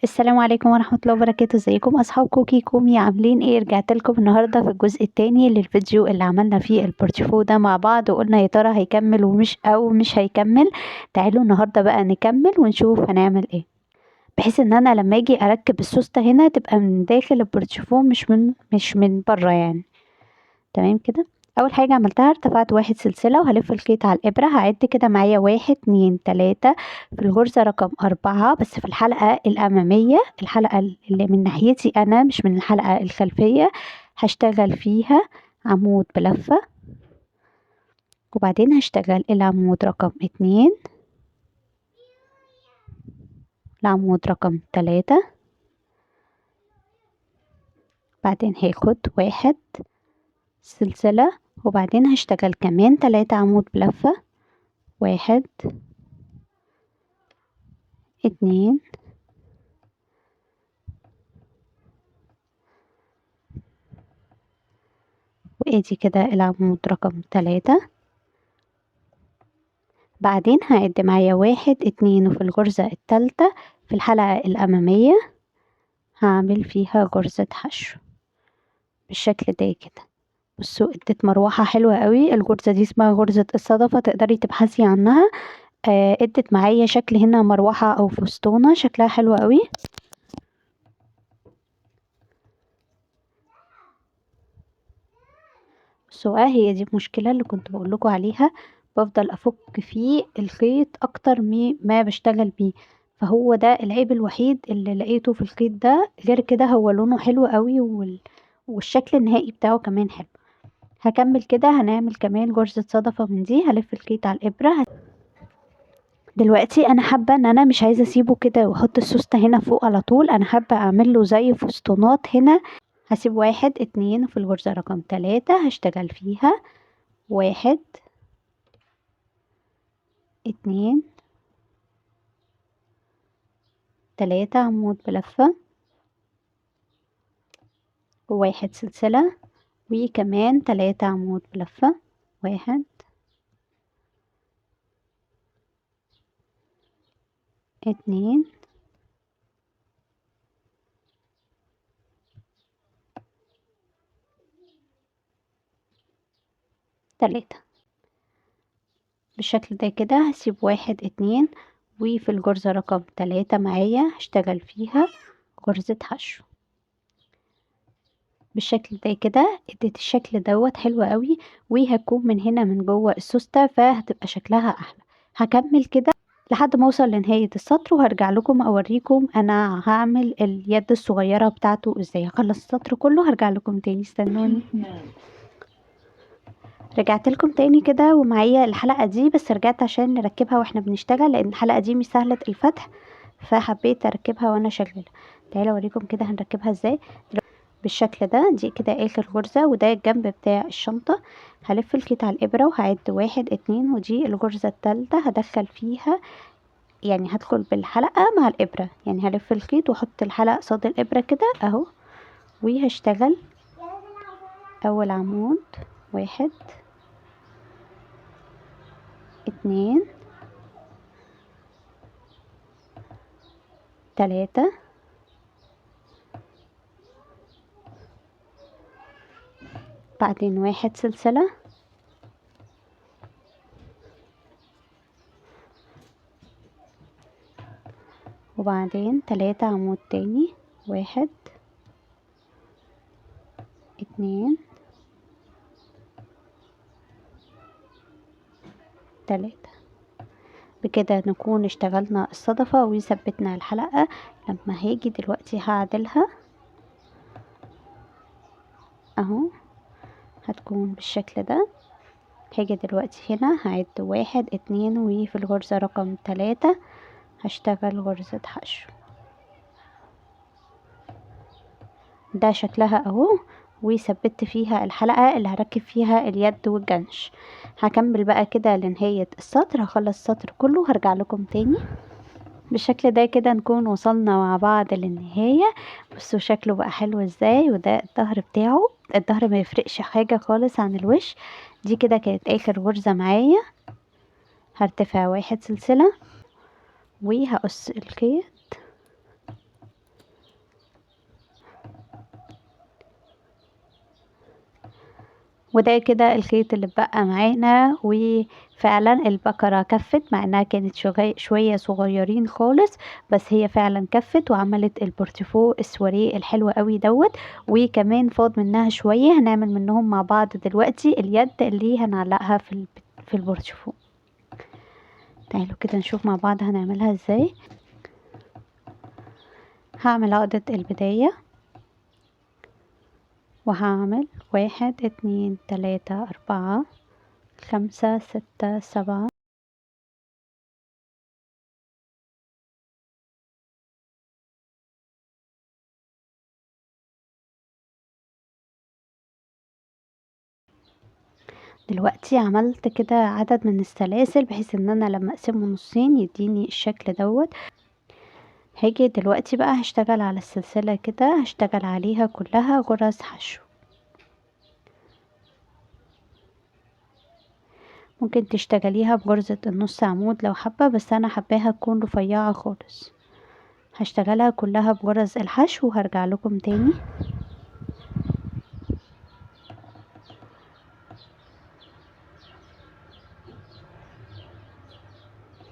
السلام عليكم ورحمة الله وبركاته. ازيكم اصحاب كوكي كومي؟ عاملين ايه؟ رجعت لكم النهارده في الجزء الثاني للفيديو اللي عملنا فيه البورتفو ده مع بعض، وقلنا يا ترى هيكمل مش هيكمل. تعالوا النهارده بقى نكمل ونشوف هنعمل ايه، بحيث ان انا لما اجي اركب السوسته هنا تبقى من داخل البورتفو مش من بره يعني. تمام كده. اول حاجه عملتها ارتفعت 1 سلسله وهلف الخيط على الابره. هعد كده معايا 1 2 3 في الغرزه رقم 4، بس في الحلقه الاماميه، الحلقه اللي من ناحيتي انا مش من الحلقه الخلفيه. هشتغل فيها عمود بلفه، وبعدين هشتغل العمود رقم 2، العمود رقم 3، بعدين هاخد 1 سلسله، وبعدين هشتغل كمان 3 عمود بلفه. 1 2 وادي كده العمود رقم 3. بعدين هعد معايا 1 2، وفي الغرزة الثالثة في الحلقة الأمامية هعمل فيها غرزة حشو بالشكل ده كده. بصوا ادت مروحة حلوة قوي. الغرزة دي اسمها غرزة الصدفة، تقدري تبحثي عنها. ادت معايا شكل هنا مروحة او فستونة، شكلها حلو قوي. بصوا هي دي المشكلة اللي كنت بقولكوا عليها، بفضل افك فيه الخيط اكتر ما بشتغل بيه، فهو ده العيب الوحيد اللي لقيته في الخيط ده. غير كده هو لونه حلو قوي والشكل النهائي بتاعه كمان حلو. هكمل كده، هنعمل كمان غرزة صدفة من دي. هلف الخيط على الابرة. دلوقتي انا حابة ان انا مش عايزة اسيبه كده واحط السوستة هنا فوق على طول، انا حابة اعمل له زي فستونات هنا. هسيب 1 2 وفي الغرزة رقم 3 هشتغل فيها 1 2 3 عمود بلفة، و1 سلسلة، وكمان 3 عمود بلفة. 1 2 3 بالشكل ده كده. هسيب 1 2 وفي الغرزة رقم 3 معايا هشتغل فيها غرزة حشو بالشكل ده كده. اديت الشكل دوت حلو قوي، وهكون من هنا من جوه السوستة، فهتبقى شكلها احلى. هكمل كده لحد ما اوصل لنهاية السطر، وهرجع لكم اوريكم انا هعمل اليد الصغيرة بتاعته ازاي. هخلص السطر كله هرجع لكم تاني، استنوني. رجعت لكم تاني كده، ومعايا الحلقة دي، بس رجعت عشان نركبها واحنا بنشتغل، لان الحلقة دي مش سهلة الفتح، فحبيت اركبها وانا شغالة. تعالوا اوريكم كده هنركبها ازاي. بالشكل ده، دي كده اخر غرزة، وده الجنب بتاع الشنطة. هلف الخيط على الابرة وهعد 1 2، ودي الغرزة التالتة هدخل فيها، يعني هدخل بالحلقة مع الابرة، يعني هلف الخيط واحط الحلقة قصاد الابرة كده اهو، وهشتغل اول عمود 1 2 3 بعدين 1 سلسلة، وبعدين 3 عمود تاني. 1 2 3. بكده نكون اشتغلنا الصدفة وثبتنا الحلقة. لما هاجي دلوقتي هعدلها اهو، هتكون بالشكل ده. هاجي دلوقتي هنا هعد 1 2، وفي الغرزة رقم 3 هشتغل غرزة حشو. ده شكلها اهو، وثبت فيها الحلقة اللي هركب فيها اليد والجنش. هكمل بقى كده لنهاية السطر، هخلص السطر كله هرجع لكم تاني. بالشكل ده كده نكون وصلنا مع بعض للنهاية. بصوا شكله بقى حلو ازاي، وده الظهر بتاعه. الظهر ما يفرقش حاجة خالص عن الوش. دي كده كانت اخر غرزة معايا. هرتفع 1 سلسلة وهقص الخيط وده كده الخيط اللي اتبقى معانا. وفعلا البكرة كفت مع انها كانت شوية صغيرين خالص، بس هي فعلا كفت وعملت البورتفو السواريه الحلو قوي دوت. وكمان فاض منها شوية، هنعمل منهم مع بعض دلوقتي اليد اللي هنعلقها في البورتفو. تعالوا كده نشوف مع بعض هنعملها ازاي. هعمل عقدة البداية، وهعمل 1 2 3 4 5 6 7. دلوقتي عملت كده عدد من السلاسل بحيث ان انا لما اقسمه نصين يديني الشكل دوت. هاجي دلوقتي بقى هشتغل على السلسلة كده، هشتغل عليها كلها غرز حشو. ممكن تشتغليها بغرزة النص عمود لو حابة، بس انا حباها تكون رفيعة خالص. هشتغلها كلها بغرز الحشو وهرجع لكم تاني.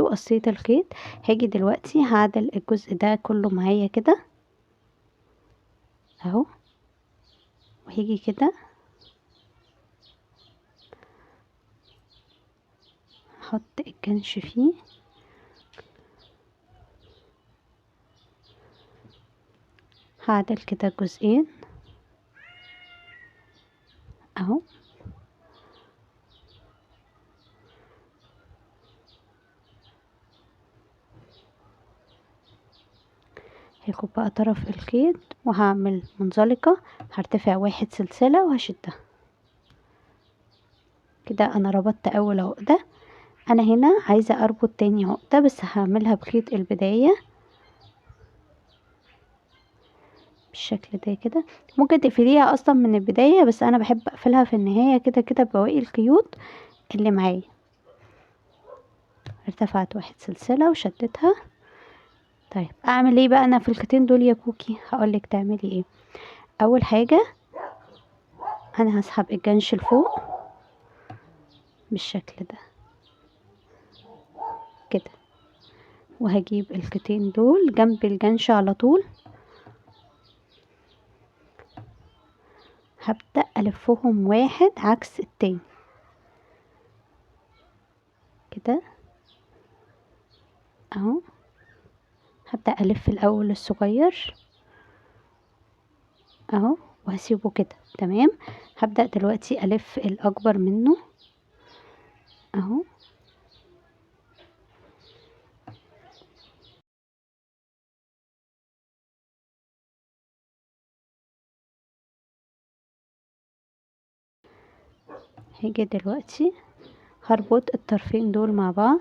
وقصيت الخيط، هاجي دلوقتي هعدل الجزء ده كله معايا كده اهو، وهيجي كده احط الجنش فيه، هعدل كده الجزئين اهو. هاخد بقى طرف الخيط وهعمل منزلقة، هرتفع 1 سلسلة وهشدها كده. انا ربطت اول عقدة، انا هنا عايزة اربط تاني عقدة بس هعملها بخيط البداية بالشكل ده كده. ممكن تقفليها اصلا من البداية، بس انا بحب اقفلها في النهاية كده كده بواقي الخيوط اللي معايا. ارتفعت 1 سلسلة وشدتها. طيب اعمل ايه بقى انا في الخيطين دول يا كوكي؟ هقولك تعملي ايه. اول حاجة انا هسحب الجنش لفوق بالشكل ده كده، وهجيب الخيطين دول جنب الجنش على طول، هبدأ ألفهم واحد عكس التاني كده اهو. هبدأ ألف الأول الصغير اهو وهسيبه كده تمام. هبدأ دلوقتي ألف الأكبر منه اهو. هاجي دلوقتي هربط الطرفين دول مع بعض.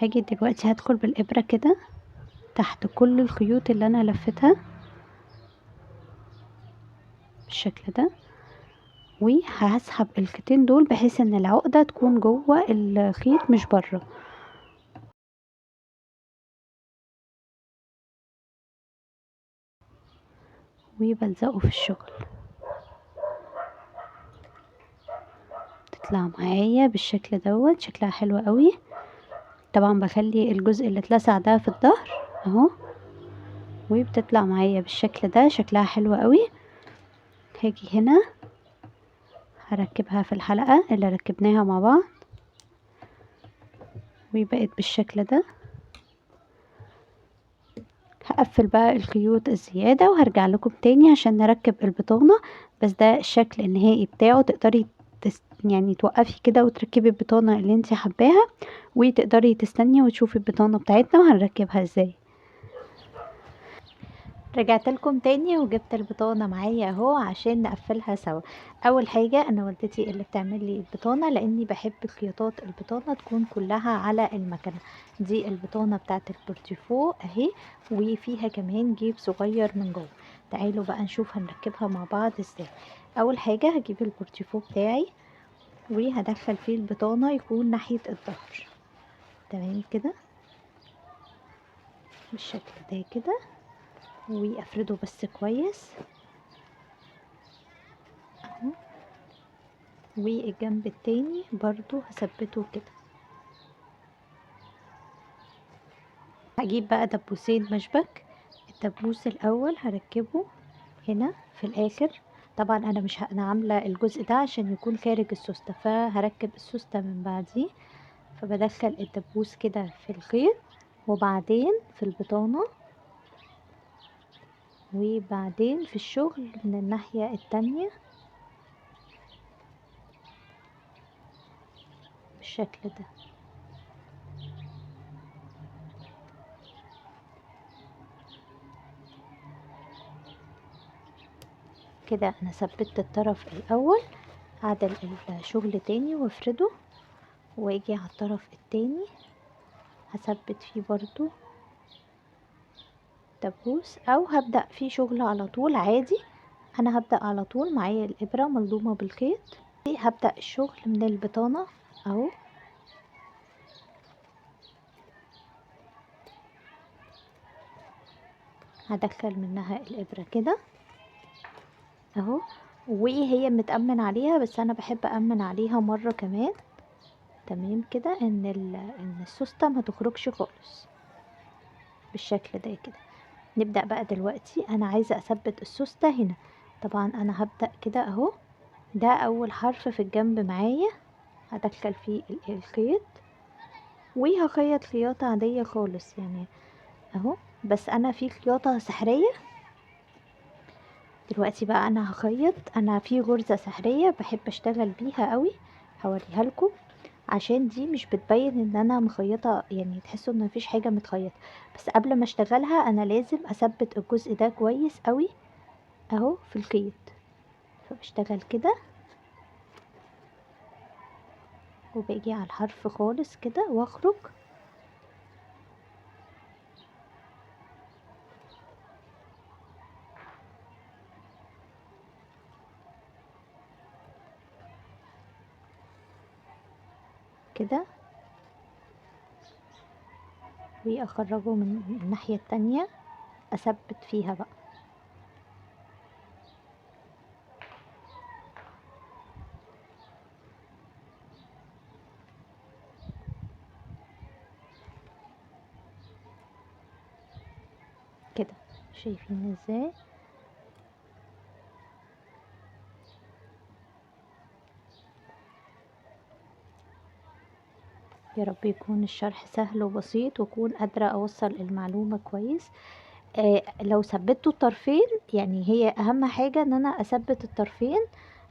هاجي دلوقتي هدخل بالإبرة كده تحت كل الخيوط اللي أنا لفتها بالشكل ده، وهسحب الخيطين دول بحيث ان العقدة تكون جوه الخيط مش بره. وبلزقه في الشغل، تطلع معايا بالشكل دوت، شكلها حلو قوي. طبعا بخلي الجزء اللي اتلسع ده في الظهر اهو، وبتطلع معايا بالشكل ده شكلها حلو قوي. هاجي هنا هركبها في الحلقة اللي ركبناها مع بعض، وبقت بالشكل ده. هقفل بقى الخيوط الزيادة وهرجع لكم تاني عشان نركب البطانة. بس ده الشكل النهائي بتاعه. تقدري يعني توقفي كده وتركبي البطانة اللي انت حباها، وتقدري تستني وتشوفي البطانة بتاعتنا وهنركبها ازاي. رجعت لكم تاني وجبت البطانة معايا اهو عشان نقفلها سوا. اول حاجة انا والدتي اللي بتعمل لي البطانة، لاني بحب خياطات البطانة تكون كلها على المكنة. دي البطانة بتاعت البورتيفو اهي، وفيها كمان جيب صغير من جوه. تعالوا بقى نشوف هنركبها مع بعض ازاي. اول حاجة هجيب البورتيفو بتاعي وهدخل فيه البطانة يكون ناحية الظهر تمام كده. بالشكل ده كده، وافرده بس كويس اهو. والجنب التاني برضو هثبته كده. هجيب بقى دبوسين مشبك. الدبوس الاول هركبه هنا في الاخر. طبعا انا مش انا عامله الجزء ده عشان يكون خارج السوسته، فهركب السوسته من بعديه. فبدخل الدبوس كده في الخيط، وبعدين في البطانه، وبعدين في الشغل من الناحيه التانية بالشكل ده كده. انا ثبت الطرف الاول، هعدل الشغل تاني وافرده، واجي على الطرف التاني هثبت فيه برضو دبوس، او هبدأ فيه شغل على طول عادي. انا هبدأ على طول، معايا الابرة ملضومة بالخيط. هبدأ الشغل من البطانة اهو، هدخل منها الابرة كده اهو. وهي متأمن عليها، بس انا بحب أأمن عليها مرة كمان. تمام كده، ان السوستة ما تخرجش خالص بالشكل ده كده. نبدأ بقى دلوقتي. انا عايزة اثبت السوستة هنا. طبعا انا هبدأ كده اهو، ده اول حرف في الجنب معايا، هدخل فيه الخيط، وهخيط خياطة عادية خالص يعني اهو. بس انا في خياطة سحرية دلوقتي بقى. انا هخيط، انا في غرزة سحرية بحب اشتغل بيها قوي، هوريها لكم. عشان دي مش بتبين ان انا مخيطة، يعني تحسوا ان مفيش حاجة متخيطة. بس قبل ما اشتغلها انا لازم اثبت الجزء ده كويس قوي اهو في الخيط. فبشتغل كده، وباجي على الحرف خالص كده واخرج كده، واخرجه من الناحية التانية، اثبت فيها بقى كده. شايفين ازاي؟ يا رب يكون الشرح سهل وبسيط، واكون قادرة اوصل المعلومة كويس. لو ثبتوا الطرفين، يعني هي اهم حاجة ان انا اثبت الطرفين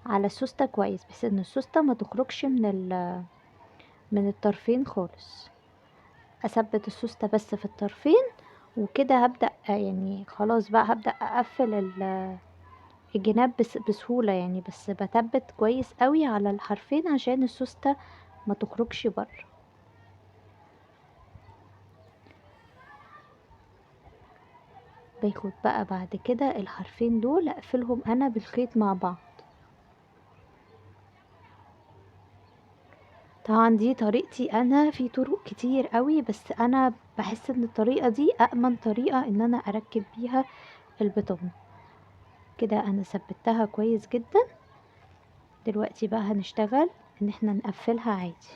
على السوستة كويس، بحيث ان السوستة ما تخرجش من الطرفين خالص. اثبت السوستة بس في الطرفين، وكده هبدأ يعني خلاص بقى هبدأ اقفل الجناب بسهولة يعني. بس بثبت كويس قوي على الحرفين عشان السوستة ما تخرجش بره. باخد بقى بعد كده الحرفين دول اقفلهم انا بالخيط مع بعض. طبعا دي طريقتي انا، في طرق كتير قوي، بس انا بحس ان الطريقة دي أأمن طريقة ان انا اركب بيها البطانة. كده انا ثبتها كويس جدا. دلوقتي بقى هنشتغل ان احنا نقفلها عادي.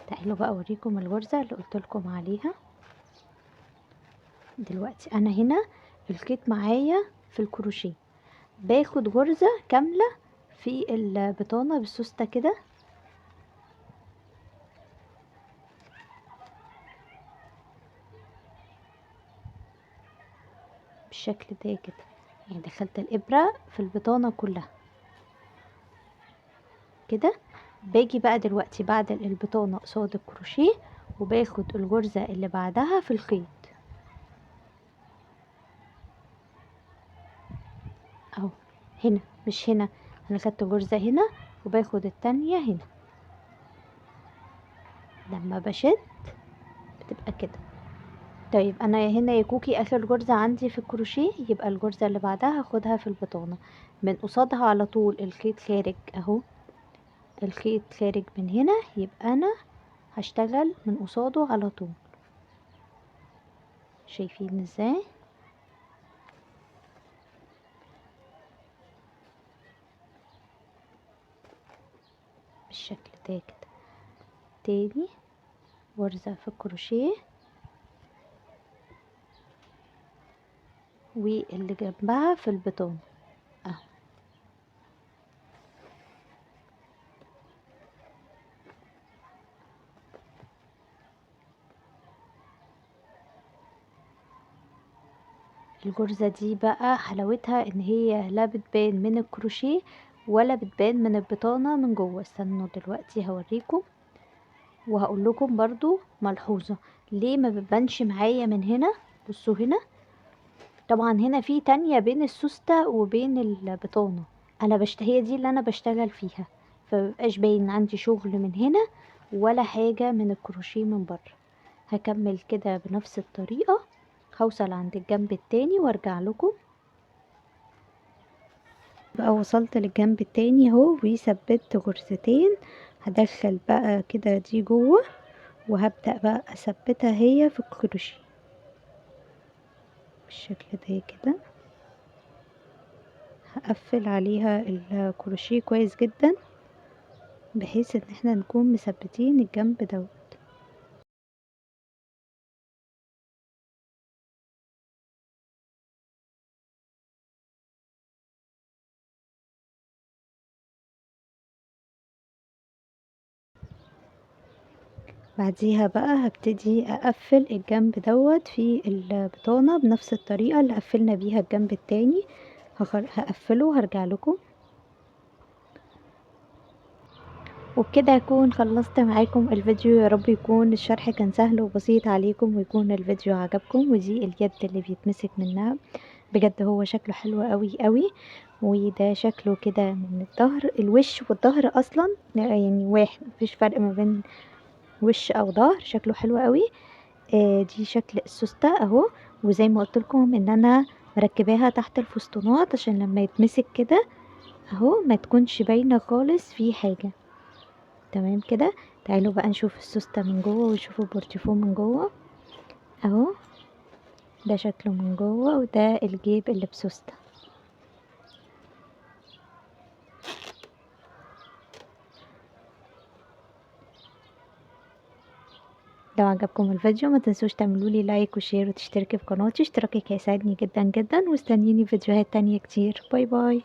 تعالوا بقى اوريكم الغرزة اللي قلتلكم عليها. دلوقتي انا هنا الخيط معايا في الكروشيه، باخد غرزة كاملة في البطانة بالسوستة كده بالشكل ده كده. يعني دخلت الإبرة في البطانة كلها كده. باجي بقى دلوقتي بعد البطانة قصاد الكروشيه، وباخد الغرزة اللي بعدها في الخيط اهو. هنا مش هنا، انا خدت غرزة هنا وباخد التانية هنا. لما بشد بتبقى كده. طيب انا هنا يا كوكي اخر غرزة عندي في الكروشيه، يبقى الغرزة اللي بعدها هاخدها في البطانة من قصادها على طول. الخيط خارج اهو، الخيط خارج من هنا، يبقى انا هشتغل من قصاده على طول. شايفين ازاي؟ بالشكل ده كده. تاني غرزة في الكروشيه واللي جنبها في البطانة اهو. الغرزة دي بقى حلاوتها ان هي لا بتبان من الكروشيه ولا بتبان من البطانة من جوه. استنوا دلوقتي هوريكم وهقول لكم برضو ملحوظة ليه ما بتبانش معايا من هنا. بصوا هنا طبعا هنا في تانية بين السوستة وبين البطانة، هي دي اللي انا بشتغل فيها، فمبقاش باين عندي شغل من هنا ولا حاجة من الكروشيه من بره. هكمل كده بنفس الطريقة، هوصل عند الجنب التاني وارجع لكم. بقى وصلت للجنب التاني اهو وثبت غرزتين. هدخل بقى كده دي جوه وهبدأ بقى اثبتها هي في الكروشيه بالشكل ده كده. هقفل عليها الكروشيه كويس جدا بحيث ان احنا نكون مثبتين الجنب دوت. بعديها بقى هبتدي اقفل الجنب دوت في البطانة بنفس الطريقة اللي قفلنا بيها الجنب التاني. هقفله وهرجع لكم. وبكده اكون خلصت معاكم الفيديو. يا رب يكون الشرح كان سهل وبسيط عليكم ويكون الفيديو عجبكم. ودي اليد اللي بيتمسك منها بجد هو شكله حلو قوي قوي. وده شكله كده من الظهر. الوش والظهر اصلا يعني واحد، مفيش فرق ما بين وش او ظهر. شكله حلو قوي. دي شكل السوستة اهو. وزي ما قلت لكم ان انا مركباها تحت الفستونات عشان لما يتمسك كده اهو ما تكونش باينة خالص في حاجة. تمام كده. تعالوا بقى نشوف السوستة من جوه ونشوف البورتيفو من جوه اهو. ده شكله من جوه وده الجيب اللي بسوستة. لو عجبكم الفيديو ما تنسوش تعملوا لي لايك وشير وتشتركي في قناتي. اشتراكك هيساعدني جدا جدا. واستنيني فيديوهات تانية كتير. باي باي.